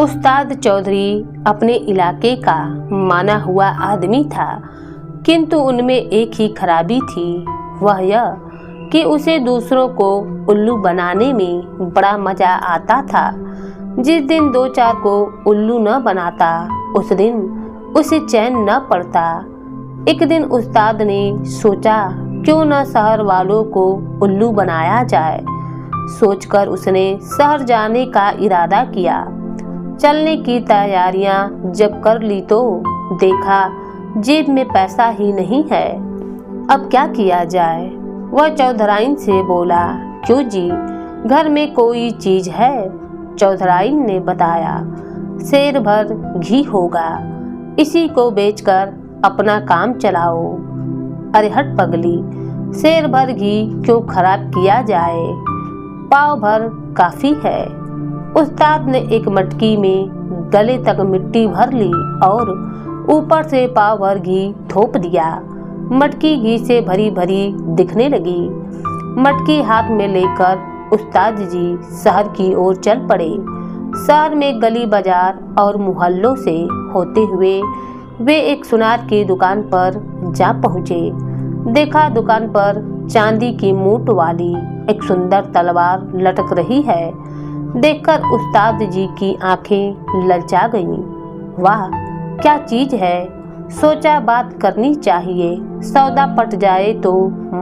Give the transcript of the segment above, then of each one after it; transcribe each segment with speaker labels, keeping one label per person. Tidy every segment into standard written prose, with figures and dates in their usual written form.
Speaker 1: उस्ताद चौधरी अपने इलाके का माना हुआ आदमी था, किंतु उनमें एक ही खराबी थी, वह यह कि उसे दूसरों को उल्लू बनाने में बड़ा मजा आता था। जिस दिन दो चार को उल्लू न बनाता, उस दिन उसे चैन न पड़ता। एक दिन उस्ताद ने सोचा क्यों न शहर वालों को उल्लू बनाया जाए। सोचकर उसने शहर जाने का इरादा किया। चलने की तैयारियां जब कर ली तो देखा जेब में पैसा ही नहीं है। अब क्या किया जाए? वह चौधराइन से बोला, क्यों जी, घर में कोई चीज है? चौधराइन ने बताया, सेर भर घी होगा, इसी को बेचकर अपना काम चलाओ। अरे हट पगली, सेर भर घी क्यों खराब किया जाए, पाव भर काफी है। उस्ताद ने एक मटकी में गले तक मिट्टी भर ली और ऊपर से पाव भर घी थोप दिया। मटकी घी से भरी भरी दिखने लगी। मटकी हाथ में लेकर उस्ताद जी शहर की ओर चल पड़े। शहर में गली बाजार और मोहल्लों से होते हुए वे एक सुनार की दुकान पर जा पहुँचे। देखा दुकान पर चांदी की मूठ वाली एक सुंदर तलवार लटक रही है। देखकर उस्ताद जी की आंखें ललचा गईं। वाह, क्या चीज है! सोचा बात करनी चाहिए, सौदा पट जाए तो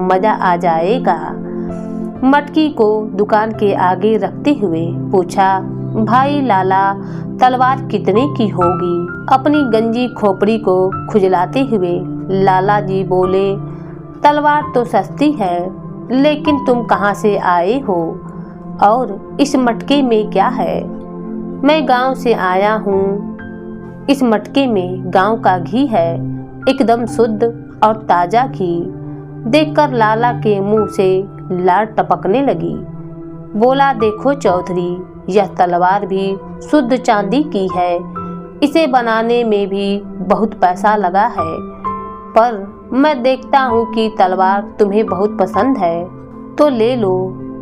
Speaker 1: मजा आ जाएगा। मटकी को दुकान के आगे रखते हुए पूछा, भाई लाला, तलवार कितने की होगी? अपनी गंजी खोपड़ी को खुजलाते हुए लाला जी बोले, तलवार तो सस्ती है, लेकिन तुम कहाँ से आए हो और इस मटके में क्या है? मैं गांव से आया हूँ। इस मटके में गांव का घी है, एकदम शुद्ध और ताजा घी। देखकर लाला के मुंह से लार टपकने लगी। बोला, देखो चौधरी, यह तलवार भी शुद्ध चांदी की है। इसे बनाने में भी बहुत पैसा लगा है, पर मैं देखता हूँ कि तलवार तुम्हें बहुत पसंद है, तो ले लो।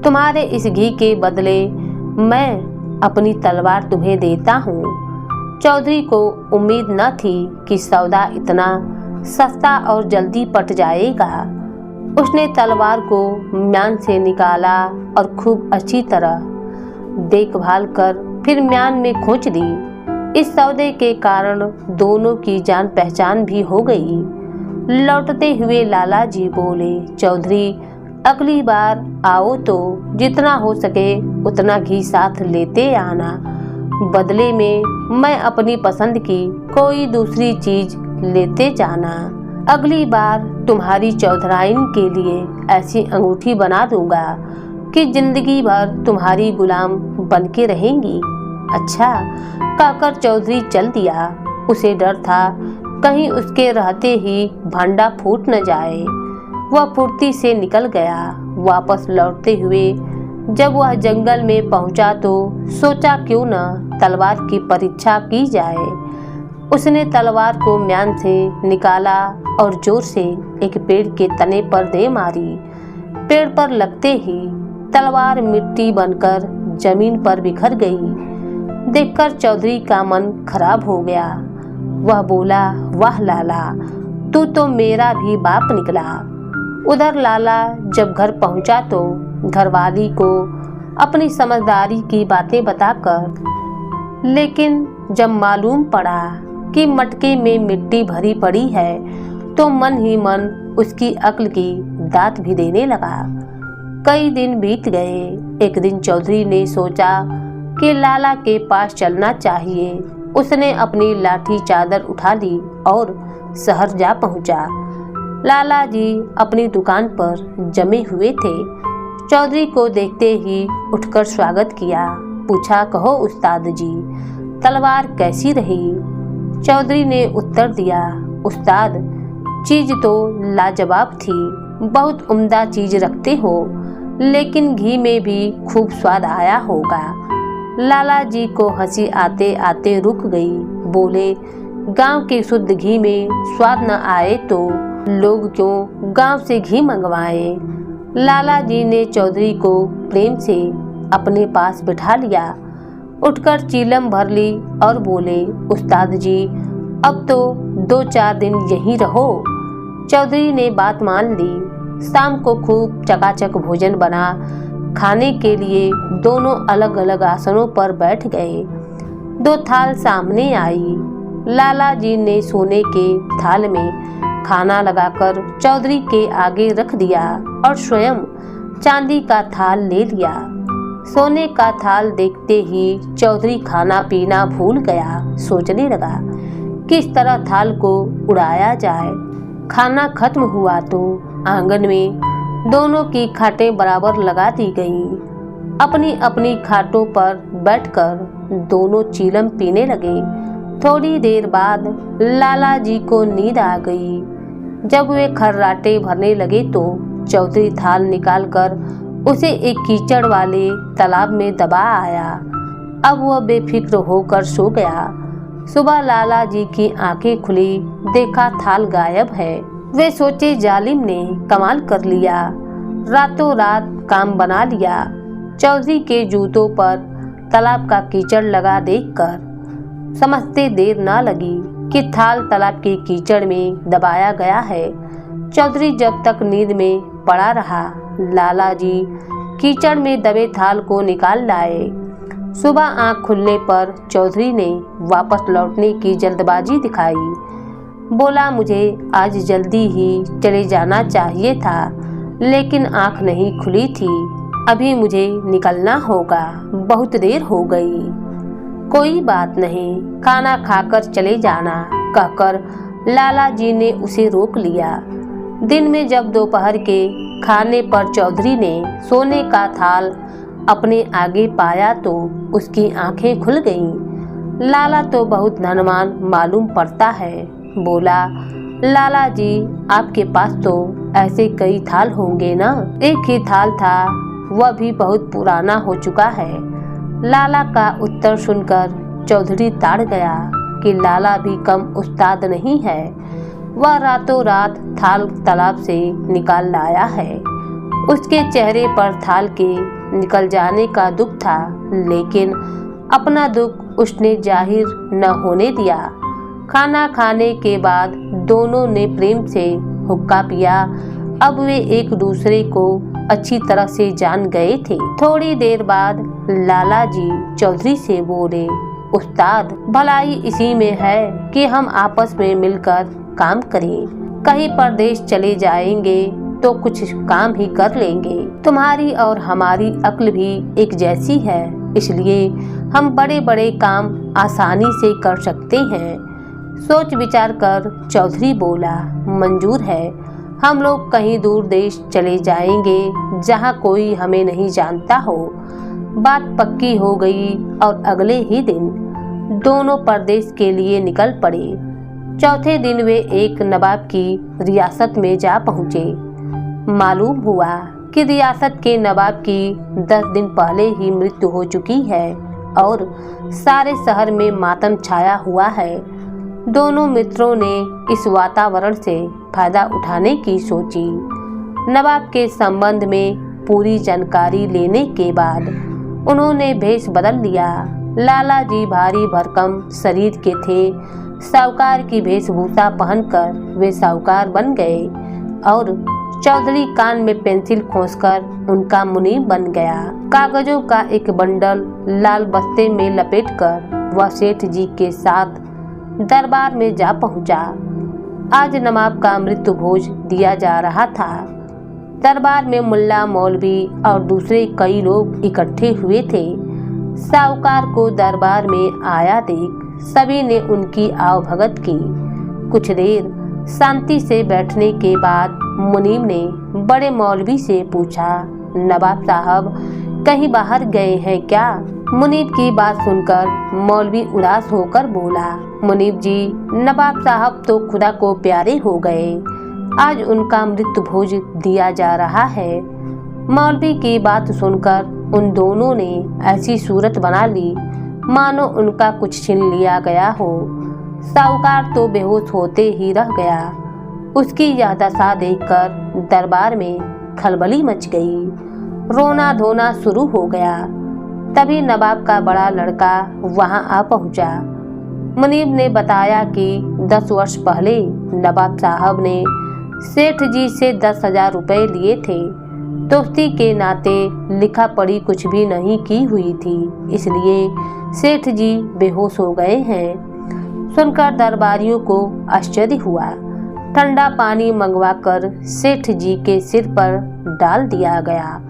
Speaker 1: तुम्हारे इस घी के बदले मैं अपनी तलवार तुम्हें देता हूँ। चौधरी को उम्मीद न थी कि सौदा इतना सस्ता और जल्दी पट जाएगा। उसने तलवार को म्यान से निकाला और खूब अच्छी तरह देखभाल कर फिर म्यान में खोच दी। इस सौदे के कारण दोनों की जान पहचान भी हो गई। लौटते हुए लाला जी बोले, चौधरी, अगली बार आओ तो जितना हो सके उतना घी साथ लेते आना। बदले में मैं अपनी पसंद की कोई दूसरी चीज लेते जाना। अगली बार तुम्हारी चौधराइन के लिए ऐसी अंगूठी बना दूंगा कि जिंदगी भर तुम्हारी गुलाम बनके रहेंगी। अच्छा, कहकर चौधरी चल दिया। उसे डर था कहीं उसके रहते ही भांडा फूट न जाए। वह फुर्ती से निकल गया। वापस लौटते हुए जब वह जंगल में पहुंचा तो सोचा क्यों न तलवार की परीक्षा की जाए। उसने तलवार को म्यान से निकाला और जोर से एक पेड़ के तने पर दे मारी। पेड़ पर लगते ही तलवार मिट्टी बनकर जमीन पर बिखर गई। देखकर चौधरी का मन खराब हो गया। वह बोला, वाह लाला, तू तो मेरा भी बाप निकला। उधर लाला जब घर पहुंचा तो घरवाली को अपनी समझदारी की बातें बताकर, लेकिन जब मालूम पड़ा कि मटके में मिट्टी भरी पड़ी है तो मन ही मन उसकी अक्ल की दात भी देने लगा। कई दिन बीत गए। एक दिन चौधरी ने सोचा कि लाला के पास चलना चाहिए। उसने अपनी लाठी चादर उठा ली और शहर जा पहुंचा। लाला जी अपनी दुकान पर जमे हुए थे। चौधरी को देखते ही उठकर स्वागत किया। पूछा, कहो उस्ताद जी, तलवार कैसी रही? चौधरी ने उत्तर दिया, उस्ताद, चीज तो लाजवाब थी, बहुत उम्दा चीज रखते हो, लेकिन घी में भी खूब स्वाद आया होगा। लाला जी को हंसी आते आते रुक गई। बोले, गांव के शुद्ध घी में स्वाद न आए तो लोग क्यों गांव से घी मंगवाए। लाला जी ने चौधरी को प्रेम से अपने पास बिठा लिया। उठकर चीलम भर ली और बोले, उस्ताद जी अब तो 2-4 दिन यहीं रहो। चौधरी ने बात मान ली। शाम को खूब चकाचक भोजन बना। खाने के लिए दोनों अलग अलग आसनों पर बैठ गए। 2 थाल सामने आई। लाला जी ने सोने के थाल में खाना लगाकर चौधरी के आगे रख दिया और स्वयं चांदी का थाल ले लिया। सोने का थाल देखते ही चौधरी खाना पीना भूल गया। सोचने लगा किस तरह थाल को उड़ाया जाए। खाना खत्म हुआ तो आंगन में दोनों की खाटें बराबर लगा दी गईं। अपनी अपनी खाटों पर बैठकर दोनों चीलम पीने लगे। थोड़ी देर बाद लाला जी को नींद आ गई। जब वे खर्राटे भरने लगे तो चौधरी थाल निकालकर उसे एक कीचड़ वाले तालाब में दबा आया। अब वह बेफिक्र होकर सो गया। सुबह लाला जी की आंखें खुली, देखा थाल गायब है। वे सोचे जालिम ने कमाल कर लिया, रातों रात काम बना लिया। चौधरी के जूतों पर तालाब का कीचड़ लगा देखकर समझते देर ना लगी कि थाल तालाब के कीचड़ में दबाया गया है। चौधरी जब तक नींद में पड़ा रहा, लाला जी कीचड़ में दबे थाल को निकाल लाए। सुबह आंख खुलने पर चौधरी ने वापस लौटने की जल्दबाजी दिखाई। बोला, मुझे आज जल्दी ही चले जाना चाहिए था, लेकिन आंख नहीं खुली थी। अभी मुझे निकलना होगा, बहुत देर हो गई। कोई बात नहीं, खाना खाकर चले जाना, कहकर लाला जी ने उसे रोक लिया। दिन में जब दोपहर के खाने पर चौधरी ने सोने का थाल अपने आगे पाया तो उसकी आंखें खुल गईं। लाला तो बहुत धनवान मालूम पड़ता है। बोला, लाला जी आपके पास तो ऐसे कई थाल होंगे ना? एक ही थाल था, वह भी बहुत पुराना हो चुका है। लाला का उत्तर सुनकर चौधरी ताड़ गया कि लाला भी कम उस्ताद नहीं है। वह रातों रात थाल तालाब से निकाल लाया है। उसके चेहरे पर थाल के निकल जाने का दुख था, लेकिन अपना दुख उसने जाहिर न होने दिया। खाना खाने के बाद दोनों ने प्रेम से हुक्का पिया। अब वे एक दूसरे को अच्छी तरह से जान गए थे। थोड़ी देर बाद लाला जी चौधरी से बोले, उस्ताद भलाई इसी में है कि हम आपस में मिलकर काम करें। कहीं परदेश चले जाएंगे तो कुछ काम ही कर लेंगे। तुम्हारी और हमारी अक्ल भी एक जैसी है, इसलिए हम बड़े बड़े काम आसानी से कर सकते हैं। सोच विचार कर चौधरी बोला, मंजूर है। हम लोग कहीं दूर देश चले जाएंगे जहां कोई हमें नहीं जानता हो। बात पक्की हो गई और अगले ही दिन दोनों परदेश के लिए निकल पड़े। चौथे दिन वे एक नवाब की रियासत में जा पहुँचे। मालूम हुआ कि रियासत के नवाब की 10 दिन पहले ही मृत्यु हो चुकी है और सारे शहर में मातम छाया हुआ है। दोनों मित्रों ने इस वातावरण से फायदा उठाने की सोची। नवाब के संबंध में पूरी जानकारी लेने के बाद उन्होंने भेष बदल लिया। लाला जी भारी भरकम शरीर के थे। साहूकार की वेशभूषा पहनकर वे साहूकार बन गए और चौधरी कान में पेंसिल खोसकर उनका मुनीब बन गया। कागजों का एक बंडल लाल बस्ते में लपेटकर वह सेठ जी के साथ दरबार में जा पहुंचा। आज नवाब का मृत्यु भोज दिया जा रहा था। दरबार में मुल्ला मौलवी और दूसरे कई लोग इकट्ठे हुए थे। साहूकार को दरबार में आया देख सभी ने उनकी आवभगत की। कुछ देर शांति से बैठने के बाद मुनीब ने बड़े मौलवी से पूछा, नवाब साहब कहीं बाहर गए हैं क्या? मुनीब की बात सुनकर मौलवी उदास होकर बोला, मुनीब जी, नवाब साहब तो खुदा को प्यारे हो गए। आज उनका मृत्यु भोज दिया जा रहा है। मौलवी की बात सुनकर उन दोनों ने ऐसी सूरत बना ली मानो उनका कुछ छीन लिया गया हो। साहूकार तो बेहोश होते ही रह गया। उसकी यह दशा देखकर दरबार में खलबली मच गई। रोना धोना शुरू हो गया। तभी नवाब का बड़ा लड़का वहां आ पहुंचा। मुनीब ने बताया कि 10 वर्ष पहले नवाब साहब ने सेठ जी से 10,000 रुपए लिए थे। दोस्ती के नाते लिखा पढ़ी कुछ भी नहीं की हुई थी, इसलिए सेठ जी बेहोश हो गए हैं। सुनकर दरबारियों को आश्चर्य हुआ। ठंडा पानी मंगवाकर सेठ जी के सिर पर डाल दिया गया।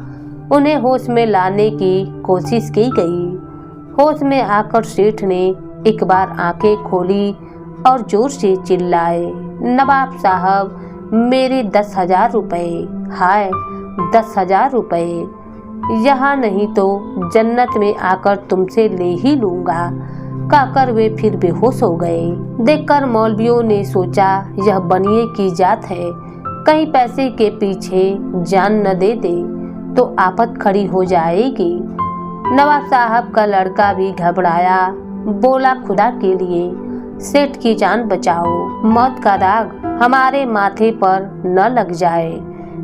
Speaker 1: उन्हें होश में लाने की कोशिश की गई। होश में आकर सेठ ने एक बार आंखें खोली और जोर से चिल्लाए, नवाब साहब, मेरे 10,000 रुपए, हाय 10,000 रुपए, यहाँ नहीं तो जन्नत में आकर तुमसे ले ही लूंगा। कहकर वे फिर बेहोश हो गए। देखकर मौलवियों ने सोचा यह बनिए की जात है, कहीं पैसे के पीछे जान न दे दे तो आफत खड़ी हो जाएगी। नवाब साहब का लड़का भी घबराया, बोला, खुदा के लिए सेठ की जान बचाओ, मौत का दाग हमारे माथे पर न लग जाए,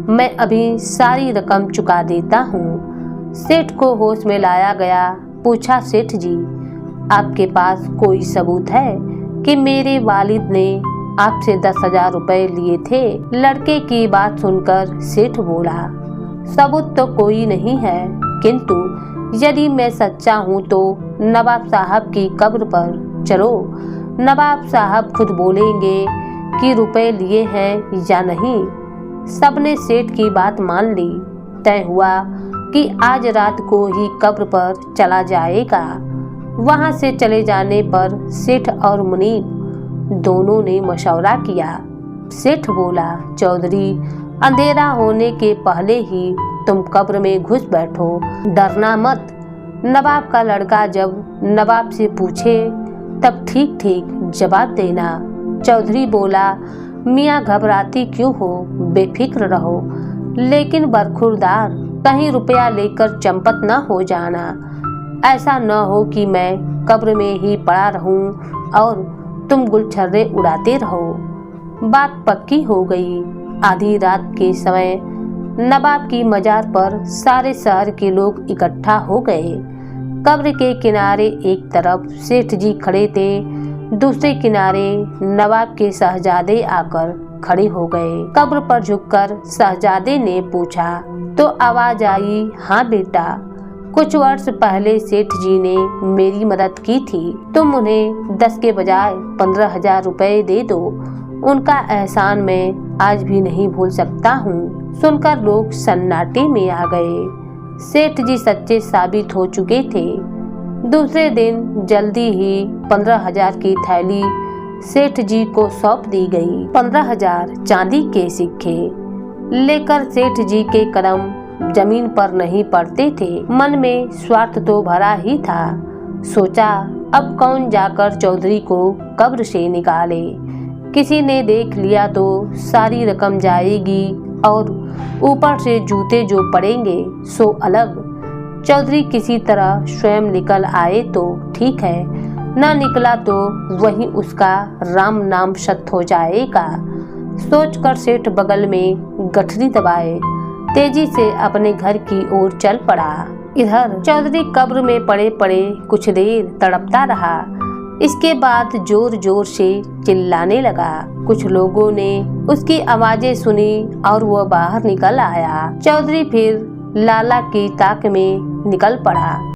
Speaker 1: मैं अभी सारी रकम चुका देता हूँ। सेठ को होश में लाया गया। पूछा, सेठ जी, आपके पास कोई सबूत है कि मेरे वालिद ने आपसे 10,000 रुपए लिए थे? लड़के की बात सुनकर सेठ बोला, सबूत तो कोई नहीं है, किंतु यदि मैं सच्चा हूँ तो नवाब साहब की कब्र पर चलो, नवाब साहब खुद बोलेंगे कि रुपए लिए हैं या नहीं। सबने सेठ की बात मान ली। तय हुआ कि आज रात को ही कब्र पर चला जाएगा। वहां से चले जाने पर सेठ और मुनीब दोनों ने मशवरा किया। सेठ बोला, चौधरी, अंधेरा होने के पहले ही तुम कब्र में घुस बैठो, डरना मत। नवाब का लड़का जब नवाब से पूछे तब ठीक ठीक जवाब देना। चौधरी बोला, मियाँ घबराती क्यों हो, बेफिक्र रहो, लेकिन बरखुरदार, कहीं रुपया लेकर चंपत न हो जाना। ऐसा न हो कि मैं कब्र में ही पड़ा रहूं और तुम गुलछर्रे उड़ाते रहो। बात पक्की हो गई। आधी रात के समय नवाब की मजार पर सारे शहर के लोग इकट्ठा हो गए। कब्र के किनारे एक तरफ सेठ जी खड़े थे, दूसरे किनारे नवाब के शहजादे आकर खड़े हो गए। कब्र पर झुककर शहजादे ने पूछा तो आवाज आई, हाँ बेटा, कुछ वर्ष पहले सेठ जी ने मेरी मदद की थी, तुम उन्हें 10 के बजाय 15,000 रुपए दे दो, उनका एहसान मैं आज भी नहीं भूल सकता हूँ। सुनकर लोग सन्नाटे में आ गए। सेठ जी सच्चे साबित हो चुके थे। दूसरे दिन जल्दी ही 15,000 की थैली सेठ जी को सौंप दी गई। 15,000 चांदी के सिक्के लेकर सेठ जी के कदम जमीन पर नहीं पड़ते थे। मन में स्वार्थ तो भरा ही था। सोचा, अब कौन जाकर चौधरी को कब्र से निकाले, किसी ने देख लिया तो सारी रकम जाएगी और ऊपर से जूते जो पड़ेंगे सो अलग। चौधरी किसी तरह स्वयं निकल आए तो ठीक है, न निकला तो वहीं उसका राम नाम शत हो जाएगा। सोचकर सेठ बगल में गठरी दबाए तेजी से अपने घर की ओर चल पड़ा। इधर चौधरी कब्र में पड़े पड़े कुछ देर तड़पता रहा। इसके बाद जोर जोर से चिल्लाने लगा। कुछ लोगों ने उसकी आवाजें सुनी और वह बाहर निकल आया। चौधरी फिर लाला की ताक में निकल पड़ा।